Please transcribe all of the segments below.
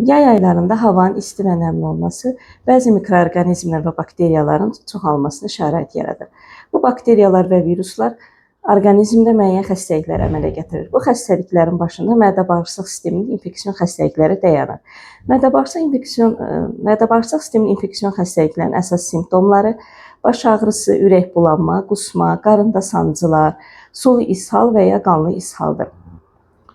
Yay aylarında havanın isti və nəmli olması bəzi mikroorqanizmlər və bakteriyaların çoxalmasına şərait yaradır. Bu bakteriyalar və viruslar orqanizmdə müəyyən xəstəliklər əmələ gətirir. Bu xəstəliklərin başında mədə-bağırsaq sisteminin infeksion xəstəlikləri dayanır. Mədə-bağırsaq sisteminin infeksion xəstəliklərinin əsas simptomları baş ağrısı, ürək bulanma, qusma, qarında sancılar, sulu ishal və ya qanlı ishaldır.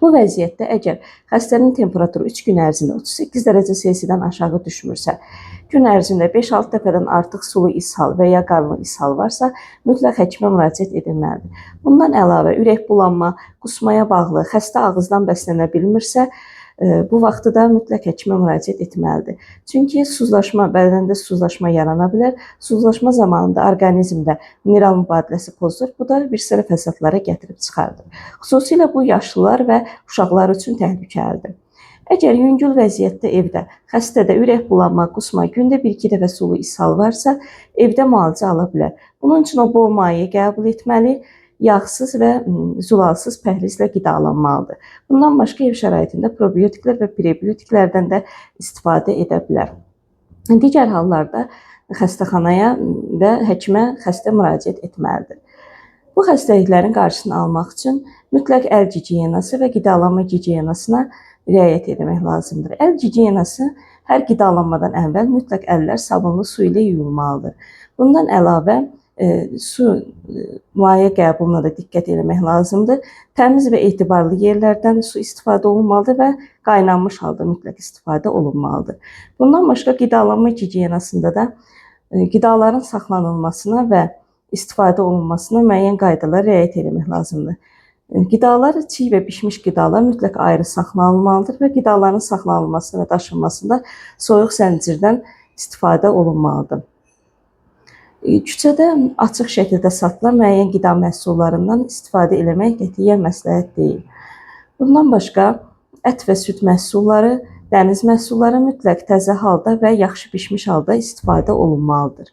Bu vəziyyətdə əgər xəstənin temperaturu 3 gün ərzində 38 dərəcə Selsidən aşağı düşmürsə, gün ərzində 5-6 dəfədən artıq sulu ishal və ya qanlı ishal varsa, mütləq həkimə müraciət edilməlidir. Bundan əlavə, ürək bulanma, qusmaya bağlı, xəstə ağızdan bəslənə bilmirsə, bu vaxtda da mütləq həkimə müraciət etməlidir. Çünki bədəndə suzlaşma yarana bilər. Suzlaşma zamanında orqanizmdə mineral mübadiləsi pozulur. Bu da bir sıra fəsadlara gətirib çıxardır. Xüsusilə bu yaşlılar və uşaqlar üçün təhlükəlidir. Əgər yüngül vəziyyətdə evdə xəstədə ürək bulanma, qusma, gündə 1-2 dəfə sulu ishal varsa, evdə müalicə ala bilər. Bunun üçün o bol maye qəbul etməli, yağsız və zulalsız pəhrizlə qidalanmalıdır. Bundan başqa ev şəraitində probiotiklər və prebiotiklərdən də istifadə edə bilər. Digər hallarda xəstəxanaya və həkimə xəstə müraciət etməlidir. Bu xəstəliklərin qarşısını almaq üçün mütləq əl gigiyenası və qidalanma gigiyenasına riayət etmək lazımdır. Əl gigiyenası hər qidalanmadan əvvəl mütləq əllər sabunlu su ilə yuyulmalıdır. Bundan əlavə maye qəbuluna da diqqət etmək lazımdır. Təmiz və etibarlı yerlərdən su istifadə olunmalıdır və qaynanmış halda mütləq istifadə olunmalıdır. Bundan başqa qidalanma gigiyenasında da qidaların saxlanılmasına və istifadə olunmasına müəyyən qaydalara riayət etmək lazımdır. Qidalar, çiy və bişmiş qidalar mütləq ayrı saxlanılmalıdır və qidaların saxlanılmasında və daşınmasında soyuq zəncirdən istifadə olunmalıdır. Küçədə açıq şəkildə satılan müəyyən qida məhsullarından istifadə etmək qətiyyən məsləhət deyil. Bundan başqa, ət və süd məhsulları, dəniz məhsulları mütləq təzə halda və yaxşı bişmiş halda istifadə olunmalıdır.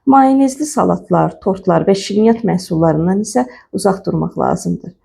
Mayonezli salatlar, tortlar və şirniyyat məhsullarından isə uzaq durmaq lazımdır.